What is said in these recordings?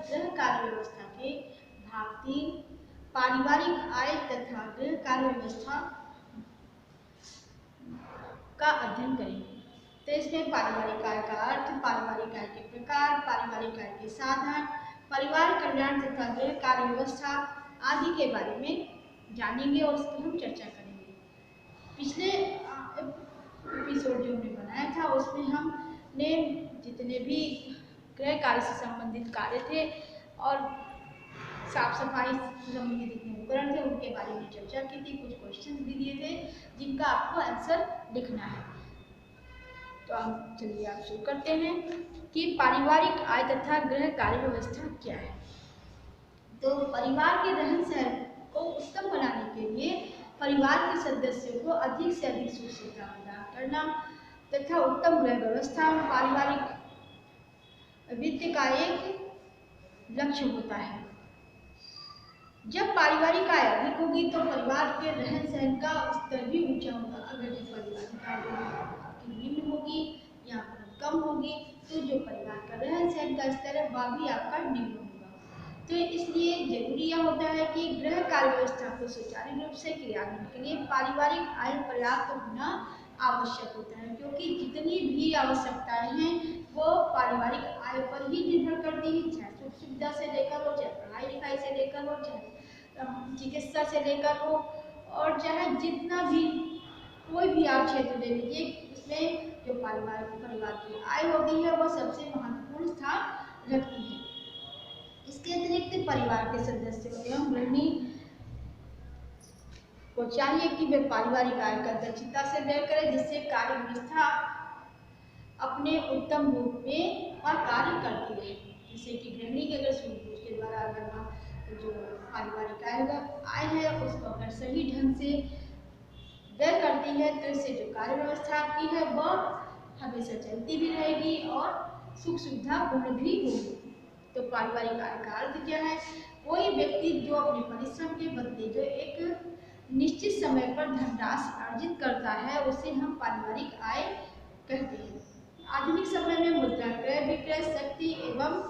गृह कार्य व्यवस्था के भाग 3 पारिवारिक आय तथा गृह कार्य व्यवस्था का अध्ययन करेंगे। तो इसमें पारिवारिक आय का अर्थ, पारिवारिक आय के प्रकार, पारिवारिक आय के साधन, परिवार कल्याण तथा गृह कार्य व्यवस्था आदि के बारे में जानेंगे और उसकी हम चर्चा करेंगे। पिछले एपिसोड जो हमने बनाया था उसमें हमने जितने भी गृह कार्य से संबंधित कार्य थे और साफ सफाई से संबंधित जितने उपकरण थे उनके बारे में चर्चा की थी। कुछ क्वेश्चन भी दिए थे जिनका आपको आंसर लिखना है। तो अब चलिए आप शुरू करते हैं कि पारिवारिक आय तथा गृह कार्य व्यवस्था क्या है। तो परिवार के रहन सहन को उत्तम बनाने के लिए परिवार के सदस्यों को अधिक से अधिक सुख सुविधा प्रदान करना तथा उत्तम गृह व्यवस्था पारिवारिक वित्त का एक लक्ष्य होता है। जब पारिवारिक आय अधिक होगी तो परिवार के रहन सहन का स्तर भी ऊंचा होगा। अगर जो पारिवारिक आय निम्न होगी या कम होगी तो जो परिवार का रहन सहन का स्तर है वह भी आपका निम्न होगा। तो इसलिए जरूरी यह होता है कि गृह कार्य व्यवस्था को सुचारू रूप से क्रियान्वयन के लिए पारिवारिक आय पर्याप्त होना आवश्यक होता है, क्योंकि जितनी भी आवश्यकताएं हैं वो पारिवारिक आय पर ही निर्भर करती है। चाहे सुख सुविधा से लेकर हो, चाहे पढ़ाई लिखाई से लेकर हो, चाहे चिकित्सा से लेकर हो, और चाहे जितना भी कोई भी आप क्षेत्र ले लीजिए, इसमें जो परिवार की आय होती है वह सबसे महत्वपूर्ण स्थान रखती है। इसके अतिरिक्त परिवार के सदस्यों एवं गृहिणी को चाहिए कि वे पारिवारिक आय का दक्षता से व्यय करें, जिससे कार्य व्यवस्था अपने उत्तम रूप में और कार्य करती रहे। जैसे कि गृहिणी के अगर उसके द्वारा अगर जो पारिवारिक आय है उसको अगर सही ढंग से व्यय करती है तो इससे जो कार्य व्यवस्था आपकी है वह हमेशा चलती भी रहेगी और सुख सुविधा पूर्ण भी होगी। तो पारिवारिक आय का अर्थ क्या है? कोई व्यक्ति जो अपने परिश्रम के बदले जो एक निश्चित समय पर धनराशि अर्जित करता है उसे हम पारिवारिक आय कहते हैं। आधुनिक समय में मुद्रा क्रय विक्रय शक्ति एवं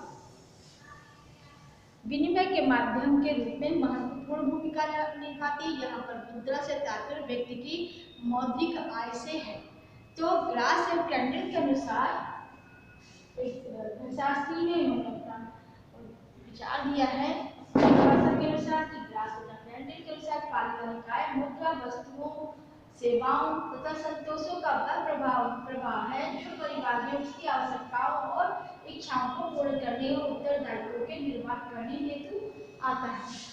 विनिमय के माध्यम के रूप में महत्वपूर्ण भूमिका निभाती है। यहाँ पर मुद्रा से तात्पर्य व्यक्ति की मौद्रिक आय से है। तो ग्रास एंड कैंडल के अनुसार शास्त्री ने अपना विचार दिया है के अनुसार कि ग्रास तथा कैंडल के अनुसार पारिवारिक आय मुद्रा वस्तुओं सेवाओं तथा संतोषों का वह प्रभाव है जो परिवार में उसकी आवश्यकताओं और इच्छाओं को पूर्ण करने और उत्तरदायित्वों के निर्वाह करने हेतु आता है।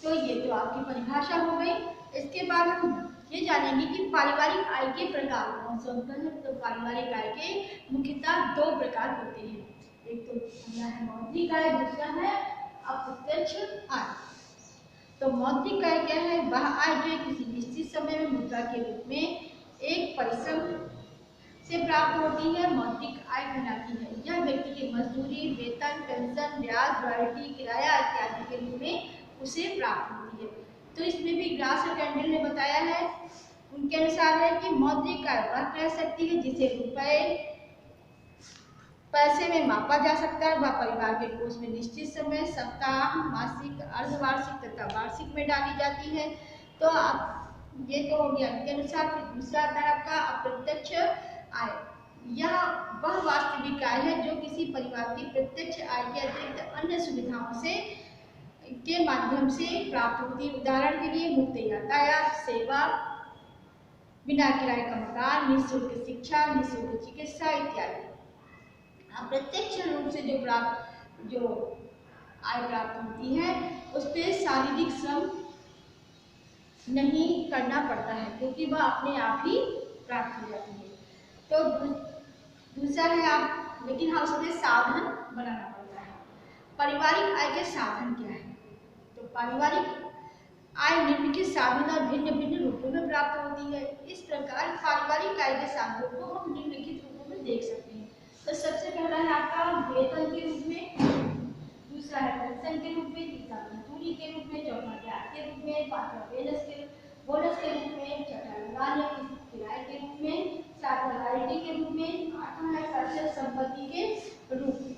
तो ये तो आपकी परिभाषा हो गई। इसके बाद हम ये जानेंगे कि पारिवारिक आय के प्रकार कौन से होते हैं। तो पारिवारिक आय के मुख्यतः दो प्रकार होते हैं। एक तो पहला है मौद्रिक आय, दूसरा है अप्रत्यक्ष आय। तो मौद्रिक आय क्या है? वह आय जो किसी निश्चित समय में मुद्रा के रूप में एक परिश्रम से प्राप्त होती है, मौद्रिक आय कहलाती है। यह व्यक्ति की मजदूरी, वेतन, पेंशन, ब्याज, रॉयल्टी, किराया इत्यादि के रूप में उसे प्राप्त होती है। तो इसमें भी ग्रास और कैंडल ने बताया है, उनके अनुसार है कि मौद्रिक आय वह कह सकती है जिसे रुपए पैसे में मापा जा सकता है, वह परिवार के कोष में निश्चित समय, सप्ताह, मासिक, अर्धवार्षिक तथा वार्षिक में डाली जाती है। तो आप ये तो हो गया इनके अनुसार। फिर दूसरा आता है आपका अप्रत्यक्ष आय। यह वह वास्तविक आय है जो किसी परिवार की प्रत्यक्ष आय के अतिरिक्त अन्य सुविधाओं से के माध्यम से प्राप्त होती है। उदाहरण के लिए मुफ्त यातायात सेवा, बिना किराए का मकान, निःशुल्क शिक्षा, निःशुल्क चिकित्सा इत्यादि। अप्रत्यक्ष रूप से जो आय प्राप्त होती है उस पर शारीरिक श्रम नहीं करना पड़ता है, क्योंकि वह अपने आप ही प्राप्त हो जाती है। तो दूसरा है आप, लेकिन हाँ उसमें साधन बनाना पड़ता है। पारिवारिक आय के साधन क्या है? तो पारिवारिक आय निम्नलिखित साधन और भिन्न भिन्न रूपों में प्राप्त होती है। इस प्रकार पारिवारिक आय के साधनों को हम निम्नलिखित रूपों में देख सकते हैं। तो सबसे पहला है आपका वेतन के रूप में, दूसरा है पेंशन के रूप में, तीसरा मजदूरी के रूप में, चौथा ब्याज के रूप में, पांचवा बोनस के रूप में, छठा अनुदान या किराए के रूप में, सातवां रॉयल्टी के रूप में, आठवां है अचल संपत्ति के रूप में।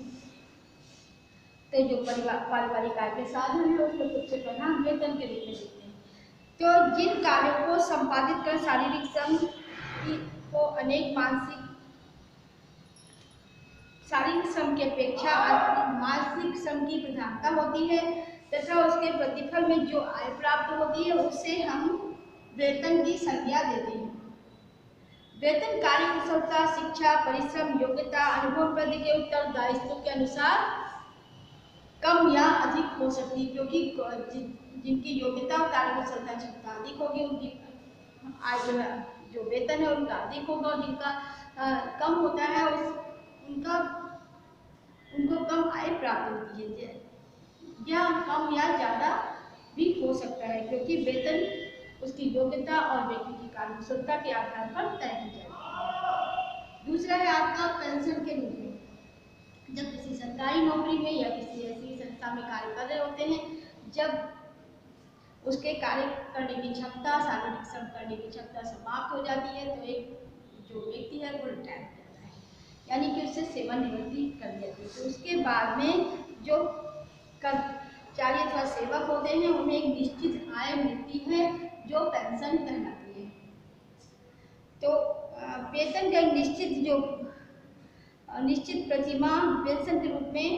तो जो पारिवारिक आय के साधन है उसको सबसे पहला हम वेतन के रूप में देखते हैं। तो जिन कार्यों को संपादित कर शारीरिक श्रम को अनेक शारीरिक श्रम की अपेक्षा मानसिक श्रम की प्रधानता होती है तथा उसके प्रतिफल में जो आय प्राप्त होती है उससे हम वेतन की संज्ञा देते हैं। वेतन कार्य कुशलता, शिक्षा, परिश्रम, योग्यता, अनुभव वृद्धि के उत्तरदायित्व के अनुसार कम या अधिक हो सकती है, क्योंकि जिनकी योग्यता और कार्य कुशलता क्षमता अधिक होगी उनकी आय जो वेतन है उनका अधिक होगा, और जिनका कम होता है उनको कम आय प्राप्त होती है, या कम या ज़्यादा भी हो सकता है, क्योंकि वेतन उसकी योग्यता और व्यक्ति की कार्य कुशलता के आधार पर तय की जाती है। दूसरा है आपका पेंशन के रूप में। जब किसी सरकारी नौकरी में या किसी ऐसी संस्था में कार्य कर रहे होते हैं, जब उसके कार्य करने की क्षमता, शारीरिक श्रम करने की क्षमता समाप्त हो जाती है, तो एक जो व्यक्ति है वो रिटायर हो जाता है, यानी कि उससे सेवानिवृत्ति कर दिया जाती है। तो उसके बाद में जो कर्मचारी अथवा सेवक होते हैं उन्हें एक निश्चित आय मिलती है जो पेंशन कहलाती है। तो वेतन का एक निश्चित प्रतिमाह पेंशन के रूप में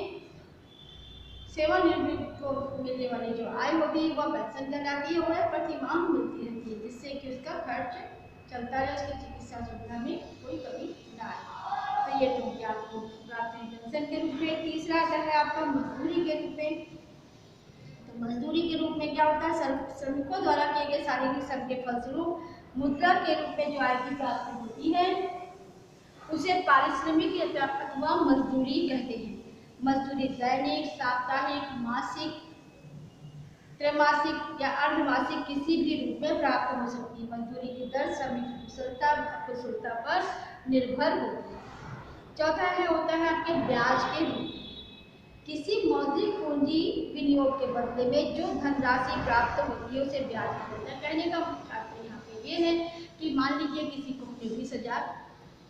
सेवानिवृत्त को मिलने वाली जो आय होती है वह पेंशन कहलाती है, वह प्रतिमाह मिलती रहती है, जिससे कि उसका खर्च चलता रहे, उसकी चिकित्सा सुविधा में कोई कमी न आए। तो ये तो आपको प्राप्त है पेंशन के रूप में। तीसरा आता है आपका मजदूरी के रूप में। तो मजदूरी के रूप में क्या होता है, श्रमिकों द्वारा किए गए शारीरिक श्रम के फलस्वरूप मुद्रा के रूप में जो आय की प्राप्ति होती है उसे पारिश्रमिक अथवा मजदूरी कहते हैं। मजदूरी दैनिक, साप्ताहिक, मासिक, त्रैमासिक या अर्धमासिक किसी भी रूप में प्राप्त हो सकती है। मजदूरी की दर श्रमिक कुशलता पर निर्भर होती है। चौथा होता है आपके ब्याज के रूप। किसी मौद्रिक पूंजी विनियोग के बदले में जो धनराशि प्राप्त होती है उसे ब्याज कहते हैं। कहने का मतलब यहाँ पे ये है कि मान लीजिए किसी को हमने 20,000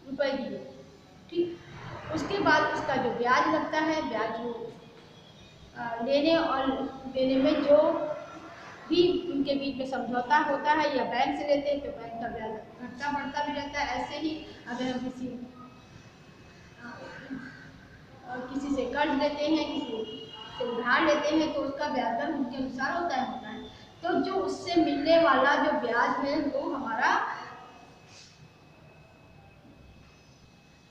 रुपये दिए, ठीक, उसके बाद उसका जो ब्याज लगता है, ब्याज लेने और देने में जो भी उनके बीच में समझौता होता है या बैंक से लेते हैं तो बैंक का ब्याज घटता बढ़ता भी रहता है। ऐसे ही अगर हम किसी से कर्ज लेते हैं, किसी से उधार लेते हैं तो उसका ब्याज दर उनके अनुसार होता है। तो जो उससे मिलने वाला जो ब्याज है वो हमारा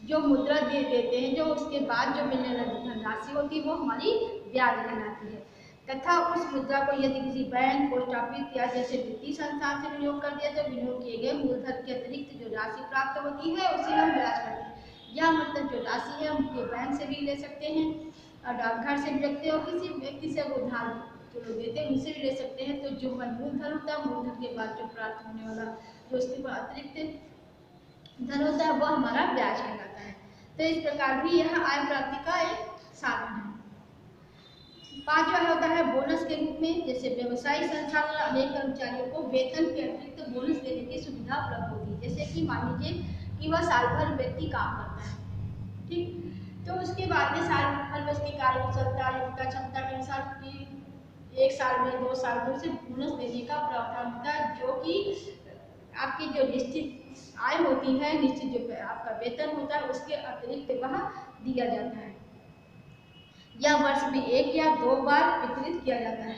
जो मुद्रा दे देते हैं, जो उसके बाद जो मिलने वाली धनराशि होती है वो हमारी ब्याज कहलाती है। तथा उस मुद्रा को यदि किसी बैंक, पोस्ट ऑफिस या जैसे वित्तीय संस्थान से विनियोग कर दिया तो विनियोग किए गए मूलधन के अतिरिक्त जो राशि प्राप्त होती है उसे हम ब्याज कहते हैं। या मतलब जो राशि है हम बैंक से भी ले सकते हैं और डाकघर से भी रखते हैं, और किसी व्यक्ति से उधार जो लोग देते हैं उनसे भी ले सकते हैं। तो जो मूलधन होता है, मूलधन के बाद जो प्राप्त होने वाला जो उसके बाद अतिरिक्त धन होता है वह हमारा ब्याज कहलाता है। तो इस प्रकार भी यह आय प्राप्ति का एक साधन है। पांचवा होता है बोनस के रूप में। जैसे व्यवसायिक संस्थान में अनेक कर्मचारियों को वेतन के अतिरिक्त बोनस देने की सुविधा उपलब्ध होती है। जैसे कि मान लीजिए कि वह साल भर व्यक्ति काम करता है, ठीक, तो उसके बाद में साल भर उसकी कार्य कुशलता, योग्यता, क्षमता के अनुसार 1 साल में 2 साल में उसे बोनस देने का प्रावधान होता है, जो कि आपकी जो निश्चित आय होती है, निश्चित जो आपका वेतन होता है उसके अतिरिक्त वह दिया जाता है, या वर्ष में 1 या 2 बार वितरित किया जाता है।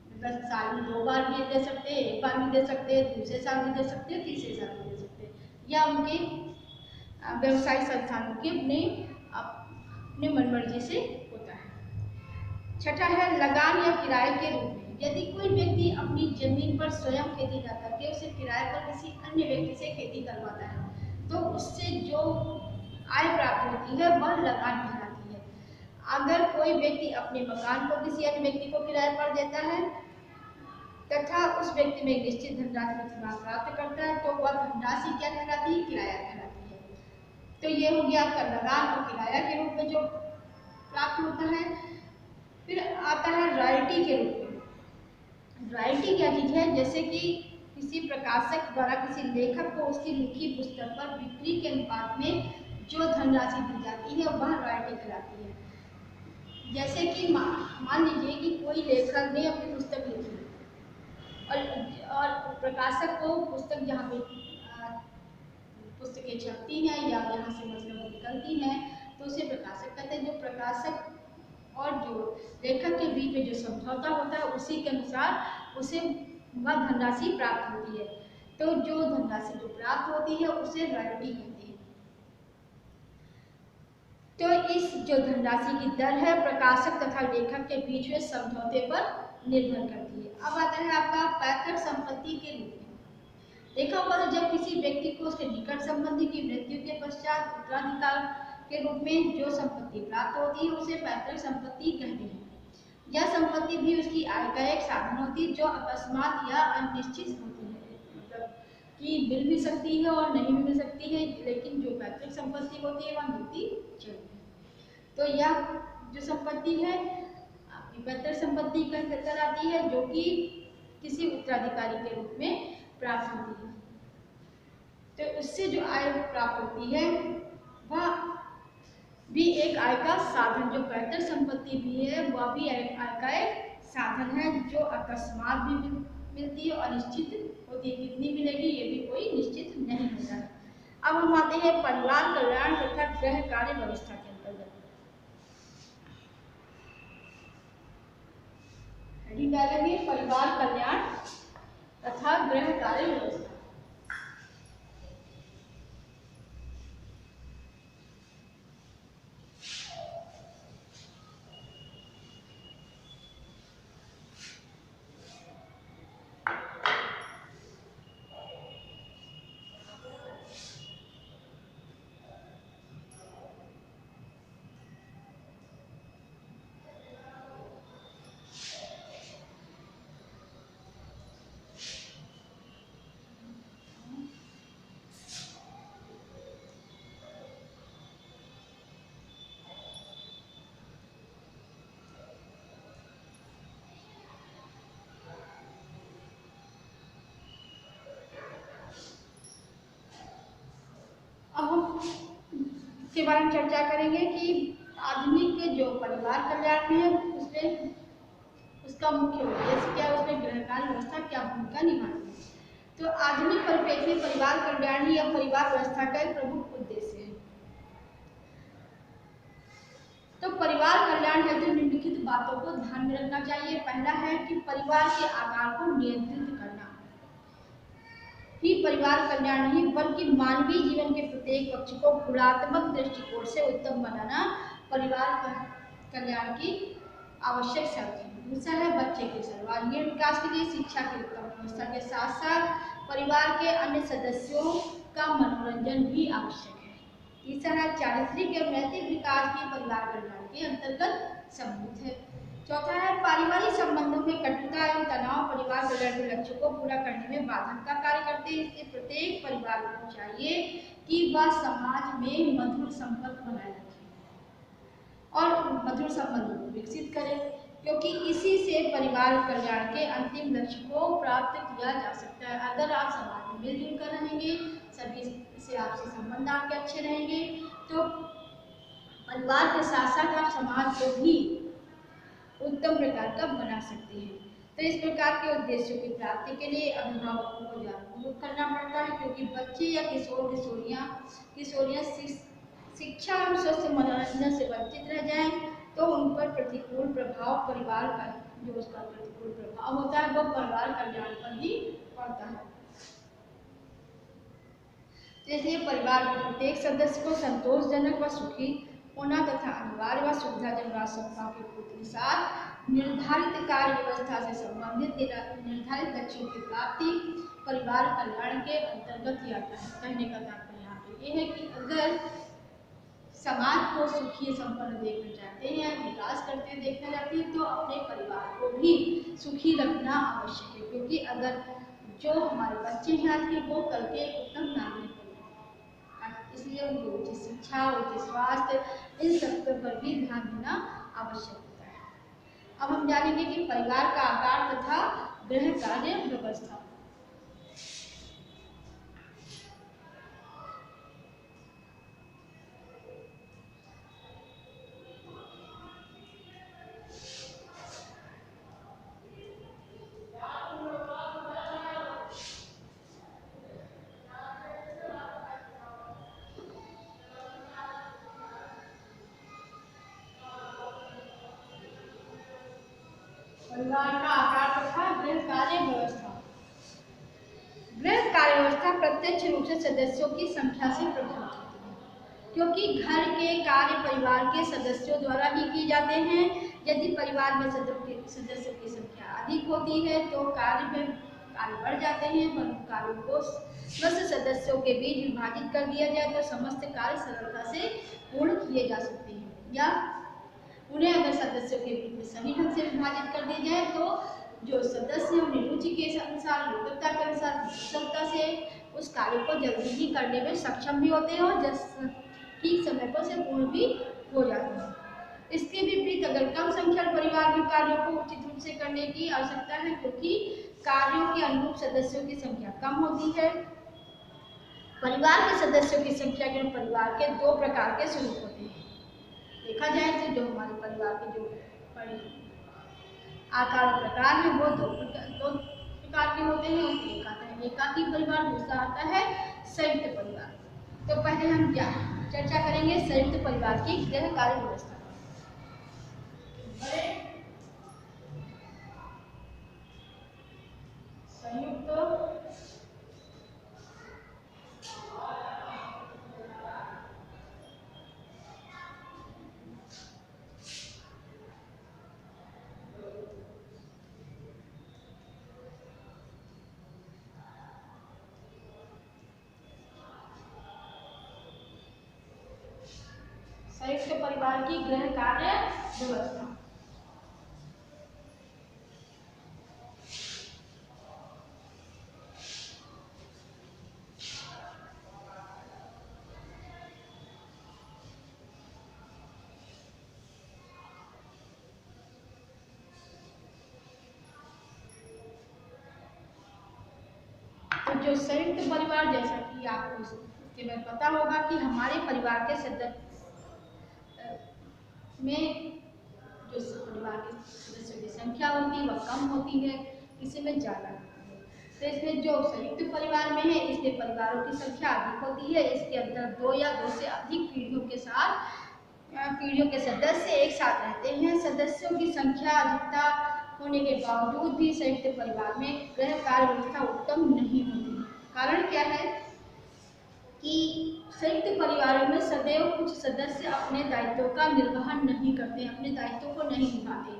मतलब साल में 2 बार भी दे सकते हैं, 1 बार भी दे सकते हैं, दूसरे साल भी दे सकते हैं, तीसरे साल भी दे सकते हैं, या उनके व्यवसायिक संस्थानों के अपने मनमर्जी से होता है। छठा है लगान या किराए के रूप में। यदि कोई व्यक्ति अपनी जमीन पर स्वयं खेती न करके उसे किराए पर किसी अन्य व्यक्ति से खेती करवाता है तो उससे जो आय प्राप्त होती है वह लगान कहलाती है। अगर कोई व्यक्ति अपने मकान को किसी अन्य व्यक्ति को किराए पर देता है तथा उस व्यक्ति में निश्चित धनराशि प्राप्त करता है तो वह धनराशि क्या कहलाती है, किराया कहलाती है। तो ये हो गया आपका लगान और किराया के रूप में जो प्राप्त होता है। फिर आता है रॉयल्टी के रूप में। रॉयल्टी क्या चीज़ है, जैसे कि किसी प्रकाशक द्वारा किसी लेखक को उसकी लिखी पुस्तक पर बिक्री के अनुपात में जो धनराशि दी जाती है वह रॉयल्टी कहलाती है। जैसे कि मान लीजिए कि कोई लेखक ने अपनी पुस्तक लिखी और प्रकाशक को पुस्तक जहाँ पे पुस्तकें छपती हैं या यहाँ से मतलब निकलती हैं तो उसे प्रकाशक कहते हैं। जो प्रकाशक और जो लेखक के बीच में जो समझौता होता है उसी के अनुसार उसे वह धनराशि प्राप्त होती है। तो जो धनराशि जो प्राप्त होती है उसे रॉयल्टी कहती है। तो इस जो धनराशि की दर है प्रकाशक तथा लेखक के बीच में समझौते पर निर्भर करती है। अब आता है आपका पैतृक संपत्ति के रूप में। देखा होगा तो जब किसी व्यक्ति को उसके निकट संबंधी की मृत्यु के पश्चात उत्तराधिकार के रूप में जो संपत्ति प्राप्त होती है उसे पैतृक संपत्ति कहते हैं। यह संपत्ति भी उसकी आय का एक साधन होती है जो अकस्मात या अनिश्चित होती है, मतलब कि मिल भी सकती है और नहीं भी मिल सकती है, लेकिन जो पैतृक संपत्ति होती है वह मिलती जरूर है। तो यह जो संपत्ति है आपकी पैतृक संपत्ति कहकर आती है जो कि किसी उत्तराधिकारी के रूप में प्राप्त होती है। तो उससे जो आय प्राप्त होती है वह भी एक आय का साधन, जो पैतृक संपत्ति भी है वह भी आय का एक साधन है जो अकस्मात भी मिलती है और निश्चित होती है। कितनी मिलेगी ये भी कोई निश्चित नहीं होता है। अब हम आते हैं परिवार कल्याण तथा गृह कार्य व्यवस्था के अंतर्गत। हेडिंग डालेंगे परिवार कल्याण तथा गृह कार्य व्यवस्था। अब हम इसके बारे में चर्चा करेंगे कि आधुनिक जो परिवार कल्याण है उसमें उसका मुख्य उद्देश्य क्या है, उसमें गृह कार्य व्यवस्था क्या भूमिका निभाती है। तो आधुनिक परिप्रेक्ष्य में परिवार कल्याण ही या परिवार व्यवस्था का एक प्रमुख उद्देश्य है। तो परिवार कल्याण हेतु निम्नलिखित बातों को ध्यान में रखना चाहिए। पहला है कि परिवार के आकार को नियंत्रित करना ही परिवार कल्याण नहीं बल्कि मानवीय जीवन के प्रत्येक पक्ष को गुणात्मक दृष्टिकोण से उत्तम बनाना परिवार कल्याण की आवश्यक शर्त है। दूसरा है बच्चे के सर्वांगीण विकास के लिए शिक्षा की उत्तम व्यवस्था के साथ साथ परिवार के अन्य सदस्यों का मनोरंजन भी आवश्यक है। तीसरा है चारित्रिक एवं नैतिक विकास भी परिवार कल्याण के अंतर्गत सम्मिलित है। चौथा है पारिवारिक संबंधों में कटुता एवं तनाव परिवार कल्याण के लक्ष्य को पूरा करने में बाधक का कार्य करते हैं। इसलिए प्रत्येक परिवार को चाहिए कि वह समाज में मधुर संपर्क बनाए रखे और मधुर संबंधों को विकसित करे, क्योंकि इसी से परिवार कल्याण के अंतिम लक्ष्य को प्राप्त किया जा सकता है। अगर आप समाज में मिलजुल कर रहेंगे, सभी से आपसे संबंध आपके अच्छे रहेंगे, तो परिवार के साथ साथ आप समाज को भी उत्तम प्रकार का बना सकते हैं। तो इस प्रकार के उद्देश्यों की प्राप्ति के लिए अभिभावकों को जागरूक करना पड़ता है, क्योंकि बच्चे या किशोरियां शिक्षा एवं स्वस्थ मनोरंजन से वंचित रह जाएं तो उन पर प्रतिकूल प्रभाव परिवार का जो उसका प्रतिकूल प्रभाव होता है वो परिवार कल्याण पर ही पड़ता है। तो इसलिए परिवार के प्रत्येक सदस्य को संतोषजनक व सुखी होना तथा अनिवार्य व सुविधाजनक आवश्यकताओं की पूर्ति के साथ निर्धारित कार्य व्यवस्था से संबंधित निर्धारित लक्ष्यों की प्राप्ति परिवार कल्याण के अंतर्गत ही आता है। कहने का तात्पर्य यहाँ पे ये है कि अगर समाज को सुखी संपन्न देखना चाहते हैं, विकास करते देखना चाहते हैं, तो अपने परिवार को भी सुखी रखना आवश्यक है, क्योंकि अगर जो हमारे बच्चे हैं आज के वो कल के उत्तम नागरिक होंगे, इसलिए उनको उचित शिक्षा, उचित स्वास्थ्य, इन सब पर भी ध्यान देना आवश्यक होता है। अब हम जानेंगे कि परिवार का आकार तथा गृह कार्य व्यवस्था। परिवार का आकार तथा गृह कार्य व्यवस्था। गृह कार्य व्यवस्था प्रत्यक्ष रूप से सदस्यों की संख्या से प्रभावित होती है, क्योंकि घर के कार्य परिवार के सदस्यों द्वारा ही किए जाते हैं। यदि परिवार में सदस्यों की संख्या अधिक होती है तो कार्य बढ़ जाते हैं, परंतु कार्यों को बस सदस्यों के बीच विभाजित कर दिया जाए तो समस्त कार्य सरलता से पूर्ण किए जा सकते हैं। या उन्हें अगर सदस्यों के बीच में सही ढंग से विभाजित कर दिया जाए तो जो सदस्य अपनी रुचि के अनुसार, योग्यता के अनुसार, कुशलता से उस कार्य को जल्दी ही करने में सक्षम भी होते हैं और ठीक समय पर से पूर्ण भी हो जाते हैं। इसके विपरीत अगर कम संख्या परिवार में कार्यों को उचित रूप से करने की आवश्यकता है, क्योंकि कार्यों के अनुरूप सदस्यों की संख्या कम होती है। परिवार के सदस्यों की संख्या के परिवार के दो प्रकार के स्वरूप होते हैं। देखा जाए तो जो हमारे परिवार के जो आकार और प्रकार है वो दो प्रकार के होते हैं। एक आता है एकाकी परिवार, दूसरा आता है संयुक्त परिवार। तो पहले हम क्या चर्चा करेंगे संयुक्त परिवार की गृह कार्य व्यवस्था। संयुक्त परिवार की गृह कार्य व्यवस्था। तो जो संयुक्त परिवार, जैसा कि आपको इसके में पता होगा कि हमारे परिवार के सदस्य में जो परिवार के सदस्यों की संख्या होती है वह कम होती है, किसी में ज़्यादा होती है। तो इसमें जो संयुक्त परिवार में है इसमें परिवारों की संख्या अधिक होती है। इसके अंदर दो या दो से अधिक पीढ़ियों के सदस्य एक साथ रहते हैं। सदस्यों की संख्या अधिकता होने के बावजूद भी संयुक्त परिवार में गृह कार्य व्यवस्था उत्तम नहीं होती। कारण क्या है कि संयुक्त परिवारों में सदैव कुछ सदस्य अपने दायित्वों का निर्वहन नहीं करते, अपने दायित्वों को नहीं निभाते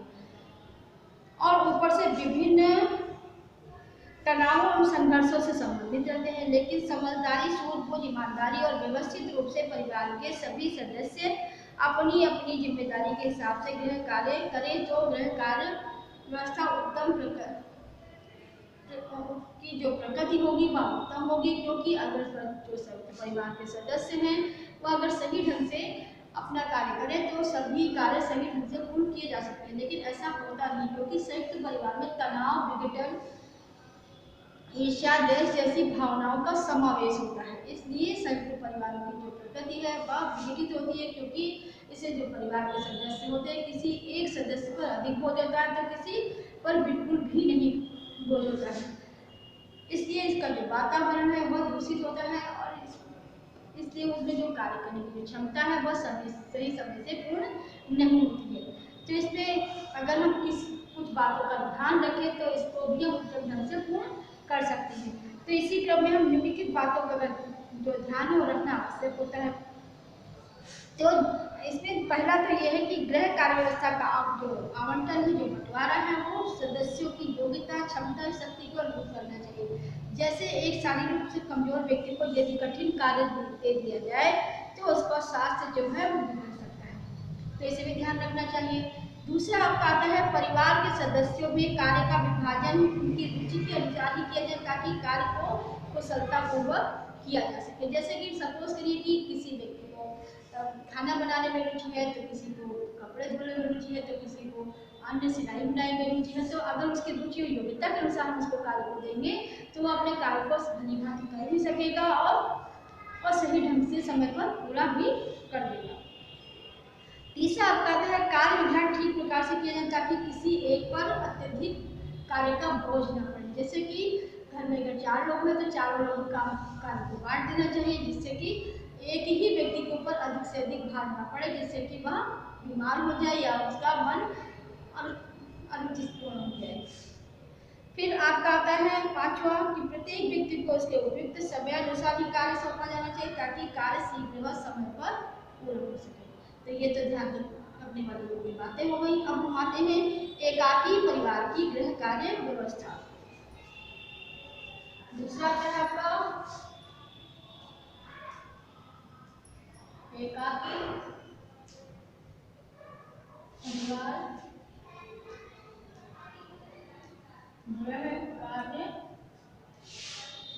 और ऊपर से विभिन्न तनावों और संघर्षों से संबंधित रहते हैं। लेकिन समझदारी, सूझबूझ, ईमानदारी और व्यवस्थित रूप से परिवार के सभी सदस्य अपनी अपनी जिम्मेदारी के हिसाब से गृह कार्य करें तो गृह कार्य व्यवस्था उत्तम की जो प्रगति होगी वह उत्तम होगी। क्योंकि अगर जो संयुक्त परिवार के सदस्य हैं वह अगर सही ढंग से अपना कार्य करें तो सभी कार्य सही ढंग से पूर्ण किए जा सकते हैं। लेकिन ऐसा होता नहीं, क्योंकि संयुक्त परिवार में तनाव, विघटन, ईर्ष्या, द्वेष जैसी भावनाओं का समावेश होता है। इसलिए संयुक्त परिवारों की जो प्रगति है वह विघटित होती है, क्योंकि इसे जो परिवार के सदस्य होते हैं किसी एक सदस्य पर अधिक बोझ होता है तो किसी पर बिल्कुल भी नहीं बोझ होता है। इसलिए इसका जो वातावरण है वह दूषित होता है और इसलिए उसमें जो कार्य करने की जो क्षमता है वह सही समय से पूर्ण नहीं होती है। तो इसमें अगर हम कुछ बातों का ध्यान रखें तो इसको भी हम उत्तम ढंग से पूर्ण कर सकते हैं। तो इसी क्रम में हम निम्नलिखित बातों का जो ध्यान है वो रखना आवश्यक होता है। तो इसमें पहला तो यह है कि गृह कार्य व्यवस्था का जो आवंटन है, जो बंटवारा है वो सदस्यों की योग्यता, क्षमता, शक्ति को अनुरूप करना चाहिए। जैसे एक शारीरिक रूप से कमजोर व्यक्ति को यदि कठिन कार्य दे दिया जाए तो उसका स्वास्थ्य जो है वो बिगड़ सकता है, तो इसे भी ध्यान रखना चाहिए। दूसरा आपका आता है परिवार के सदस्यों में कार्य का विभाजन उनकी रुचि के अनुसार ही किया जाए ताकि कार्य को कुशलतापूर्वक किया जा सके। जैसे कि सपोज करिए कि किसी व्यक्ति को खाना बनाने में रुचि है, तो किसी को कपड़े धोने में रुचि है, तो किसी को अन्य सिलाई बुनाई में रुचि है। तो अगर उसकी रुचि और योग्यता के अनुसार हम उसको कार्य को देंगे तो वो अपने कार्य को भली-भांति कर भी सकेगा और सही ढंग से समय पर पूरा भी कर देगा। तीसरा आपका आता है कार्य विभाजन ठीक प्रकार से किया जाए ताकि किसी एक पर अत्यधिक कार्य का बोझ न पड़े। जैसे कि घर में अगर 4 लोग हैं तो 4 लोगों का कार्य को बांट देना चाहिए, जिससे कि एक ही व्यक्ति के ऊपर अधिक से अधिक भार न पड़े, जिससे कि वह बीमार हो जाए या उसका मन अनुचितपूर्ण हो जाएगी। फिर आपका आता है पांचवा कि प्रत्येक व्यक्ति को उसके उपयुक्त समयानुसार ही कार्य सौंपा जाना चाहिए ताकि कार्य शीघ्र व समय पर पूर्ण हो सके। तो ये तो ध्यान रखने वाली बातें हो गई। अब हम आते हैं एकाकी परिवार की गृह कार्य व्यवस्था। दूसरा क्या है आपका एकाकी परिवार गृह कार्य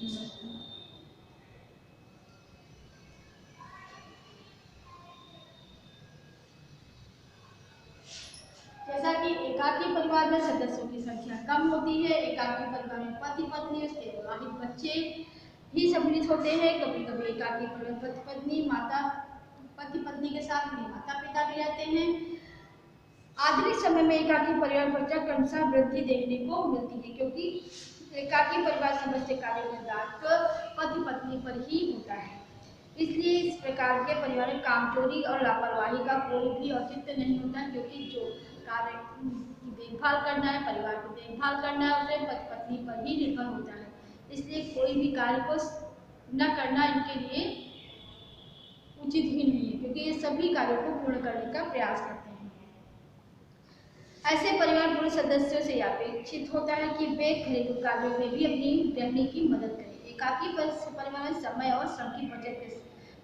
व्यवस्था। जैसा कि एकाकी परिवार में सदस्यों की संख्या कम होती है, एकाकी परिवार में पति पत्नी उसके विवाहित बच्चे ही सम्मिलित होते हैं। कभी कभी एकाकी परिवार पति पत्नी पति पत्नी के साथ में माता पिता भी रहते हैं। आधुनिक समय में एकाकी परिवार बच्चा क्रमशः वृद्धि देखने को मिलती है, क्योंकि एकाकी परिवार समस्त कार्य में दायित्व पति पत्नी पर ही होता है। इसलिए इस प्रकार के परिवार में कामचोरी और लापरवाही का कोई भी औचित्य नहीं होता, क्योंकि जो कार्य की देखभाल करना है, परिवार की देखभाल करना है, उसे पति पत्नी पर ही निर्भर होता है। इसलिए कोई भी कार्य को न करना इनके लिए उचित ही नहीं है, क्योंकि ये सभी कार्यों को पूर्ण करने का प्रयास करते हैं। ऐसे परिवार पूरे सदस्यों से अपेक्षित होता है कि वे घरेलू कार्यों में भी अपनी गृहिणी की मदद करें। एकाकी परिवार में समय और श्रम की बचत के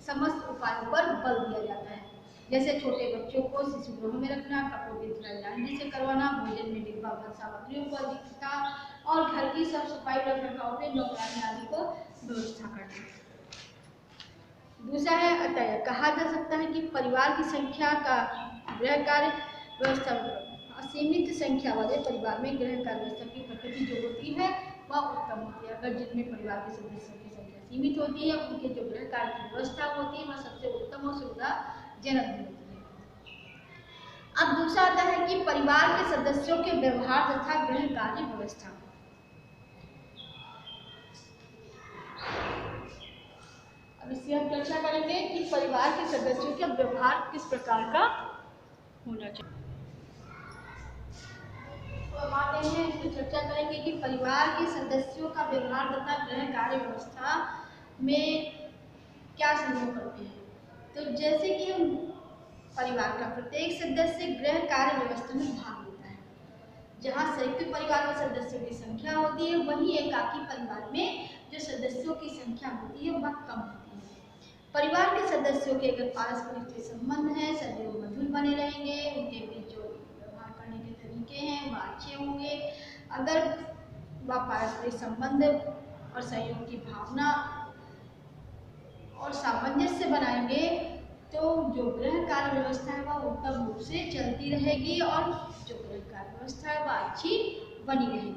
समस्त उपायों पर बल दिया जाता है, जैसे छोटे बच्चों को शिशु गृह में रखना, कपड़ों की धुलाई लाइनरी से करवाना, भोजन में डिब्बाबंद सामग्रियों को अधिकता और घर की साफ सफाई रखरखाव में नौकरानी आदि को व्यवस्था करना। दूसरा है अतः कहा जा सकता है कि परिवार की संख्या का गृह कार्य व्यवस्था असीमित संख्या वाले परिवार में गृह कार्य व्यवस्था की प्रकृति जो होती है वह उत्तम होती है। अगर जिनमें परिवार के सदस्यों की संख्या सीमित होती है, उनके जो गृह कार्य की व्यवस्था होती है वह सबसे उत्तम और सुविधाजनक भी होती है। अब दूसरा आता है कि परिवार के सदस्यों के व्यवहार तथा गृह कार्य व्यवस्था। अब इसकी हम चर्चा करेंगे कि परिवार के सदस्यों का व्यवहार किस प्रकार का होना चाहिए। तो अब आते हैं इसकी चर्चा करेंगे कि परिवार के सदस्यों का व्यवहार तथा गृह कार्य व्यवस्था में क्या सहयोग करते हैं। तो जैसे कि हम परिवार का प्रत्येक सदस्य गृह कार्य व्यवस्था में भाग लेता है। जहाँ संयुक्त परिवार में सदस्यों की संख्या होती है, वहीं एकाकी परिवार में जो सदस्यों की संख्या होती है वह कम होती है। परिवार के सदस्यों के अगर पारस्परिक संबंध हैं, सदैव मधुर बने रहेंगे, उनके बीच जो व्यवहार करने के तरीके हैं वह अच्छे होंगे। अगर वह पारस्परिक संबंध और सहयोग की भावना और सामंजस्य बनाएंगे तो जो गृह कार्य व्यवस्था है वह उत्तम रूप से चलती रहेगी और जो गृह कार्य व्यवस्था है वह अच्छी बनी रहेगी।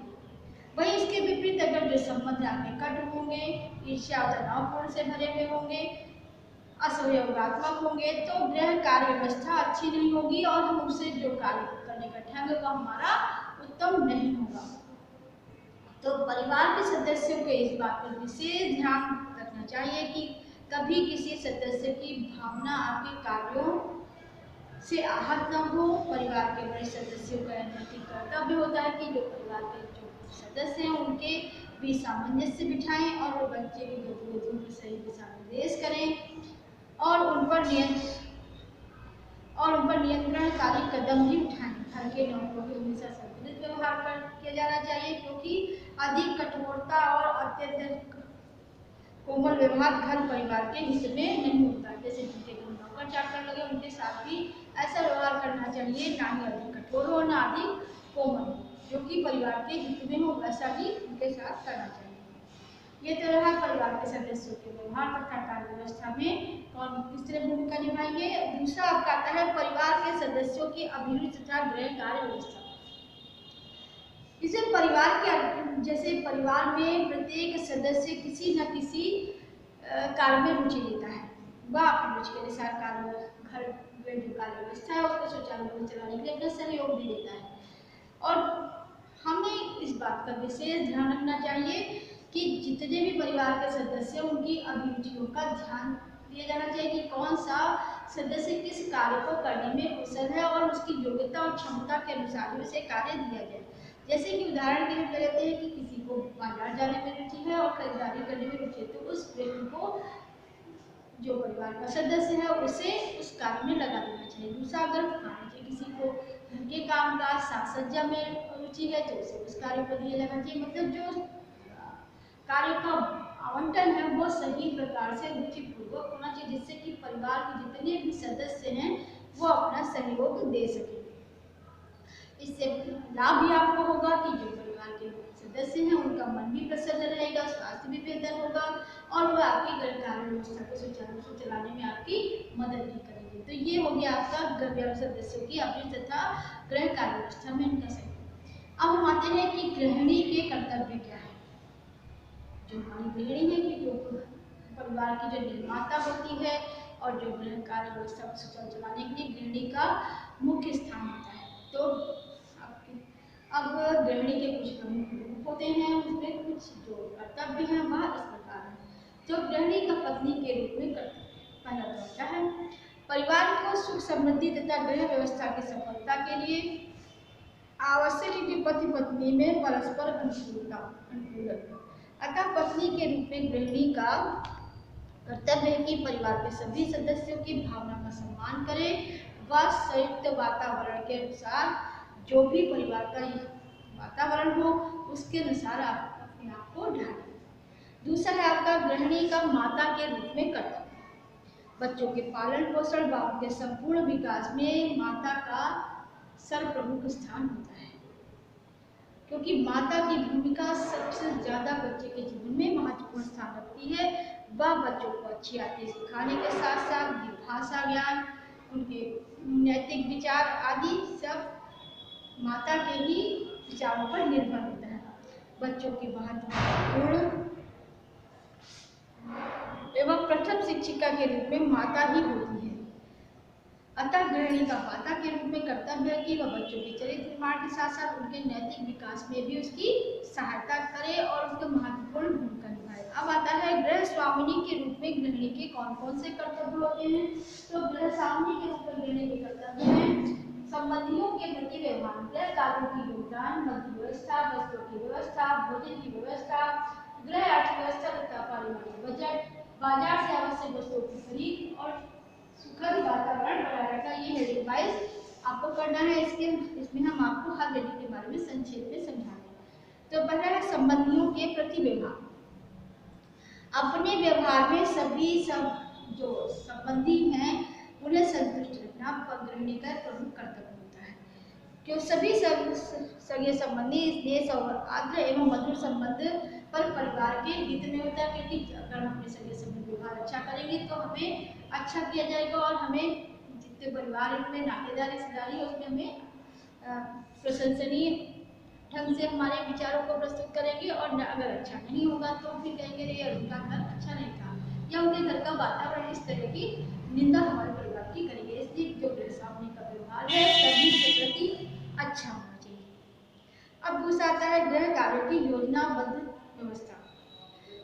वहीं इसके विपरीत अगर जो संबंध आपके कट होंगे, ईर्ष्या और तनावपूर्ण से भरे हुए होंगे, असहयोगात्मक होंगे, तो गृह कार्य व्यवस्था अच्छी नहीं होगी और हम उससे जो कार्य करने का ढंग वह हमारा उत्तम नहीं होगा। तो परिवार के सदस्यों को इस बात पर विशेष ध्यान रखना चाहिए कि कभी किसी सदस्य की भावना आपके कार्यों से आहत न हो। परिवार के बड़े सदस्यों का नैतिक कर्तव्य होता है कि जो परिवार के जो सदस्य हैं उनके भी सामंजस्य बिठाएं और वो बच्चे की गतिविधियों की सही दिशा निर्देश करें और उन पर नियंत्रणकारी कदम भी उठाएं। घर के लोगों को हमेशा संतुलित व्यवहार किया जाना चाहिए, क्योंकि अधिक कठोरता और अत्यधिक कोमल व्यवहार घर परिवार के हित में नहीं होता। जैसे जिनके घर नौकर चाकर लगे उनके साथ भी ऐसा व्यवहार करना चाहिए, ना ही अधिक कठोर हो ना अधिक कोमल, जो कि परिवार के हित में हो वैसा ही उनके साथ करना चाहिए। ये तो रहा परिवार के सदस्यों के व्यवहार तथा कार्य व्यवस्था में कौन किस तरह भूमिका निभाएंगे। दूसरा आपका आता है परिवार के सदस्यों की अभिरुचि तथा गृह कार्य व्यवस्था। इसे परिवार के जैसे परिवार में प्रत्येक सदस्य किसी न किसी कार्य में रुचि लेता है, वह अपनी रुचि के अनुसार घर में जो कार्य व्यवस्था है उसको सुचारू रूप से चलाने के लिए अपना सहयोग भी देता है। और हमें इस बात का विशेष ध्यान रखना चाहिए कि जितने भी परिवार के सदस्य उनकी अभिरुचियों का ध्यान दिया जाना चाहिए कि कौन सा सदस्य किस कार्य को करने में कुशल है और उसकी योग्यता और क्षमता के अनुसार ही उसे कार्य दिया जाए। जैसे कि उदाहरण के लिए कहते हैं कि किसी को बाजार जाने में रुचि है और खरीदारी करने में रुचि है, तो उस व्यक्ति को जो परिवार का सदस्य है उसे उस कार्य में लगा देना चाहिए। दूसरा, अगर मान लीजिए किसी को घर के काम का साज सज्जा में रुचि है तो उसे उस कार्य को दिया जाना चाहिए। मतलब जो कार्य का आवंटन है वो सही प्रकार से रुचिपूर्वक होना चाहिए, जिससे कि परिवार के जितने भी सदस्य हैं वो अपना सहयोग दे सके। इससे लाभ भी आपको होगा कि जो परिवार के सदस्य हैं उनका मन भी प्रसन्न रहेगा, स्वास्थ्य भी बेहतर होगा और वह आपकी घर कार्य व्यवस्था को सुचारू रूप से चलाने में आपकी मदद भी करेंगे। तो ये हो गया आपका घर सदस्यों की अपनी तथा गृह कार्य व्यवस्था में इनका सहयोग। अब हम आते हैं कि गृहिणी के कर्तव्य क्या है। जो हमारी गृहिणी है कि जो परिवार की जो निर्माता होती है और जो गृह कार्य व्यवस्था को सुचारू चलाने के लिए गृहिणी का मुख्य स्थान होता है। तो अब गृहिणी के कुछ प्रमुख रूप होते हैं, उसमें कुछ जो कर्तव्य हैं वह इस प्रकार है। जो गृहिणी का पत्नी के रूप में कर्तव्य पहला तो क्या है, परिवार को सुख समृद्धि तथा गृह व्यवस्था की सफलता के लिए आवश्यक है कि पति पत्नी में परस्पर अनुकूलन। अतः पत्नी के रूप में गृहिणी का कर्तव्य है कि परिवार के सभी सदस्यों की भावना का सम्मान करे व संयुक्त वातावरण के अनुसार जो भी परिवार का वातावरण हो उसके अनुसार आप अपने आप को ढालें। दूसरा है आपका गृहिणी का माता के रूप में कर्तव्य। बच्चों के पालन पोषण व उनके संपूर्ण विकास में माता का सर्वप्रमुख स्थान होता है, क्योंकि माता की भूमिका सबसे ज्यादा बच्चे के जीवन में महत्वपूर्ण स्थान रखती है। वह बच्चों को अच्छी आदतें सिखाने के साथ साथ भाषा ज्ञान, उनके नैतिक विचार आदि सब माता के ही विचारों पर निर्भर होता है। बच्चों की महत्वपूर्ण एवं प्रथम शिक्षिका के रूप में माता ही होती है। अतः गृहिणी का माता के रूप में कर्तव्य है कि वह बच्चों के चरित्र निर्माण के साथ साथ उनके नैतिक विकास में भी उसकी सहायता करे और उसका महत्वपूर्ण भूमिका निभाए। अब आता है गृह स्वामिनी के रूप में गृहिणी के कौन कौन से कर्तव्य होते हैं। तो गृह स्वामिनी के रूप में गृहिणी के कर्तव्य हैं संबंधियों के प्रति व्यवहार, गृह कार्यों की योगदान, मध्य व्यवस्था, वस्त्रों की व्यवस्था, भोजन की व्यवस्था, गृह अर्थव्यवस्था तथा पारिवारिक बजट, बाजार से आवश्यक वस्तुओं की खरीद और सुखद वातावरण बनाए रखना। ये हेडिंग वाइज आपको करना है। इसमें हम आपको हर हेडिंग के बारे में संक्षेप में समझाएंगे। तो पहला है संबंधियों के प्रति व्यवहार। अपने व्यवहार में सभी जो संबंधी हैं उन्हें संतुष्ट रखना गृहिणी का प्रमुख कर्तव्य होता है। क्यों सभी सगे संबंधी स्नेह और आदर एवं मधुर संबंध पर परिवार के हित में होता है, क्योंकि अगर हम अपने सगे संबंधी व्यवहार अच्छा करेंगे तो हमें अच्छा किया जाएगा और हमें जितने परिवार इतने नातेदार रिश्तेदारी उसमें हमें प्रशंसनीय ढंग से हमारे विचारों को प्रस्तुत करेंगे। और अगर अच्छा नहीं होगा तो फिर कहेंगे रे उनका घर अच्छा नहीं था या उनके घर का वातावरण इस तरह की निंदा हमारे परिवार की करेंगे। इसलिए जो गृह स्वामिनी का व्यवहार है सभी के प्रति अच्छा होना चाहिए। अब दूसरा आता है गृह कार्यों की योजनाबद्ध व्यवस्था।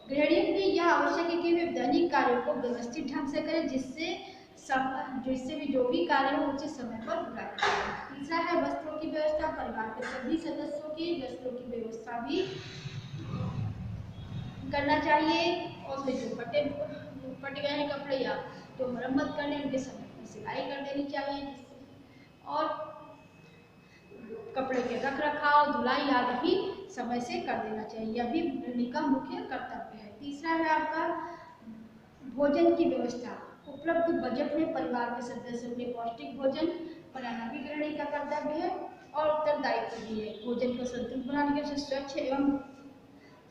गृहिणियों के लिए यह आवश्यक है कि वे दैनिक कार्यों को व्यवस्थित ढंग से करें जिससे भी जो भी कार्य हो उचित समय पर पूरा करें। तीसरा है वस्त्रों की व्यवस्था। परिवार के सभी सदस्यों की वस्त्रों की व्यवस्था भी करना चाहिए और उसमें जो फटे गए हैं कपड़े या जो मरम्मत करने उनके समय पर सिलाई कर देनी चाहिए, और कपड़े के रख रखाव धुलाई आदि भी समय से कर देना चाहिए। यह भी गृहिणी का मुख्य कर्तव्य है। तीसरा है आपका भोजन की व्यवस्था। उपलब्ध बजट में परिवार के सदस्यों के पौष्टिक भोजन बनाना भी गृहिणी का कर्तव्य है और उत्तरदायित्व भी है। भोजन को संतुलित बनाने के लिए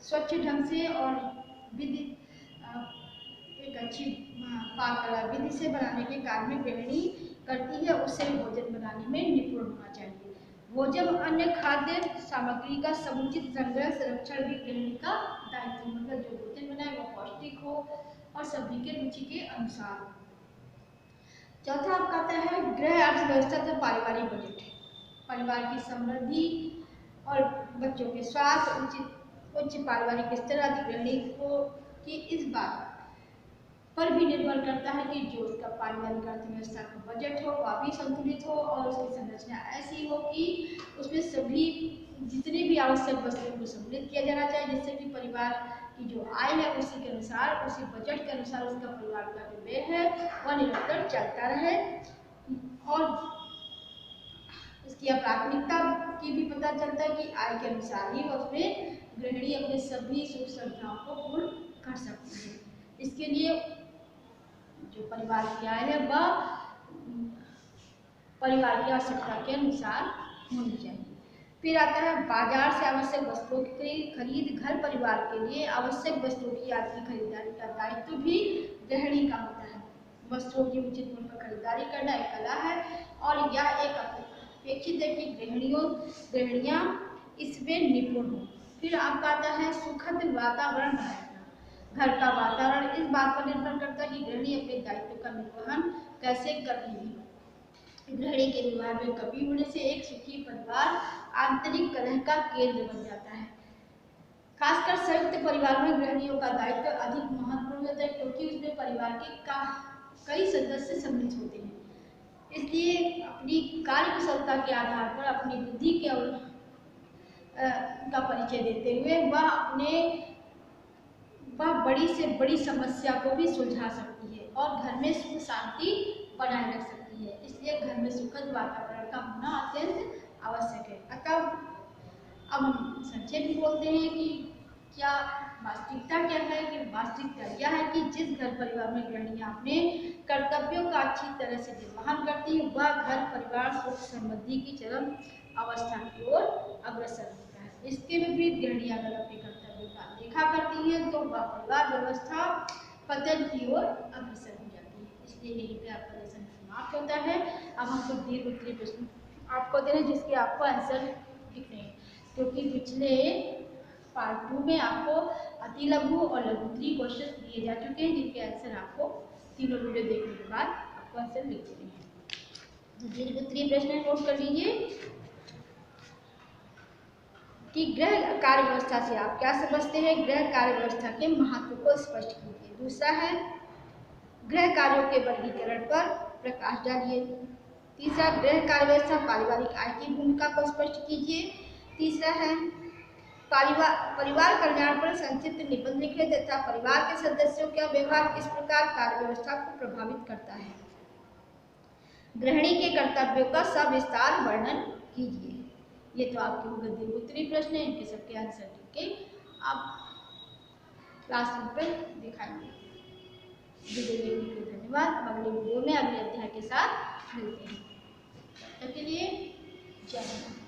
स्वच्छ ढंग से और विधि एक अच्छी पाक कला विधि से बनाने के कार्य में गृहिणी करती है, उसे भोजन बनाने में निपुण होना चाहिए। भोजन और अन्य खाद्य सामग्री का समुचित संग्रह संरक्षण भी गृहिणी का दायित्व। मतलब जो भोजन बनाए वो पौष्टिक हो और सभी के रुचि के अनुसार। चौथा आपका आता है गृह अर्थव्यवस्था तथा पारिवारिक बजट। परिवार की समृद्धि और बच्चों के स्वास्थ्य उच्च पारिवारिक स्तर आदि गृहिणी को की इस बात पर भी निर्भर करता है कि जो उसका पारिवारिक अर्थव्यवस्था का बजट हो वह भी संतुलित हो और उसकी संरचना ऐसी हो कि उसमें सभी जितने भी आवश्यक वस्तुओं को सम्मिलित किया जाना चाहिए, जिससे कि परिवार की जो आय है उसी के अनुसार, उसी बजट के अनुसार उसका परिवार का जो व्यय है वह निरंतर चलता रहे और इसकी प्राथमिकता की भी पता चलता है कि आय के अनुसार ही उसमें गृहिणी अपने सभी सुख सुविधाओं को पूर्ण कर सकती है। इसके लिए जो परिवार की आय है वह परिवार की आवश्यकता के अनुसार होनी चाहिए। फिर आता है बाजार से आवश्यक वस्तुओं की खरीद। घर परिवार के लिए आवश्यक वस्तुओं की आर्थिक खरीदारी का दायित्व भी गृहिणी का होता है। वस्तुओं की उचित मूल्य पर खरीदारी करना एक कला है और यह एक अपेक्षित है कि गृहिणियां इसमें निपुण हो। फिर आपका आता है सुखद वातावरण बनाना। घर का वातावरण इस बात पर निर्भर करता है कि गृहिणी अपने दायित्व का निर्वहन कैसे कर रही है। गृहिणी के विवाह में कमी होने से एक सुखी परिवार आंतरिक कलह का केंद्र बन जाता है। खासकर संयुक्त परिवार में गृहिणियों का दायित्व अधिक महत्वपूर्ण होता है क्योंकि उसमें परिवार के कई सदस्य सम्मिलित होते हैं। इसलिए अपनी कार्य कुशलता के आधार पर अपनी बुद्धि के का परिचय देते हुए वह बड़ी से बड़ी समस्या को भी सुलझा सकती है और घर में सुख शांति बनाए रख सकती है। इसलिए घर में सुखद वातावरण का होना अत्यंत आवश्यक है। अतः अब हम संक्षेप में बोलते हैं कि क्या वास्तविकता क्या है कि वास्तविकता यह है कि जिस घर परिवार में गृहिणियां अपने कर्तव्यों का अच्छी तरह से निर्वहन करती है वह घर परिवार सुख समृद्धि की चरम अवस्था की ओर अग्रसर होता है। इसके विपरीत गृहिणियां अगर अपने कर्तव्यों का अनदेखा करती है तो वह परिवार व्यवस्था पतन की ओर अग्रसर हो जाती है। इसलिए यही पे आपका लेसन समाप्त होता है। अब हम कुछ दीर्घ उत्तरीय प्रश्न आपको दे रहे हैं जिसके आपको आंसर लिख रहे हैं क्योंकि पिछले पार्ट 2 में आपको अति लघु और लघु उत्तरीय क्वेश्चन दिए जा चुके हैं जिनके आंसर आपको तीनों वीडियो देखने के बाद आपको आंसर लिख देने हैं। दीर्घ उत्तरीय प्रश्न नोट कर लीजिए कि गृह कार्य व्यवस्था से आप क्या समझते हैं। गृह कार्य व्यवस्था के महत्व को स्पष्ट कीजिए। दूसरा है गृह कार्यों के वर्गीकरण पर प्रकाश डालिए। तीसरा गृह कार्य व्यवस्था पारिवारिक आय की भूमिका को स्पष्ट कीजिए। तीसरा है परिवार कल्याण पर संक्षिप्त निबंध लिखें तथा परिवार के सदस्यों का व्यवहार किस प्रकार कार्य व्यवस्था को प्रभावित करता है। गृहिणी के कर्तव्यों का सविस्तार वर्णन कीजिए। ये तो आपके हो गए दीर्घ उत्तरीय प्रश्न हैं। इनके सबके आंसर लिख के आप क्लासरूम पर दिखाएंगे। वीडियो देखने के लिए धन्यवाद। अगले वीडियो में अगले अध्याय के साथ मिलते हैं। तब तक के लिए जय हिंद।